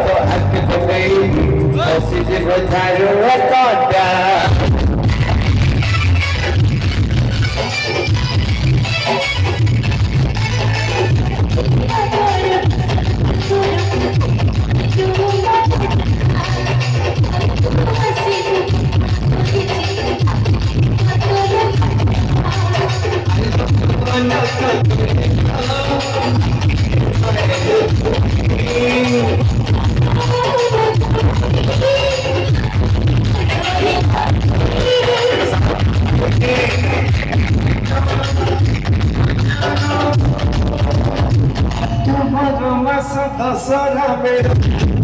तो अक तो गई ओसी जी बजारो कोटा Tu masa dasara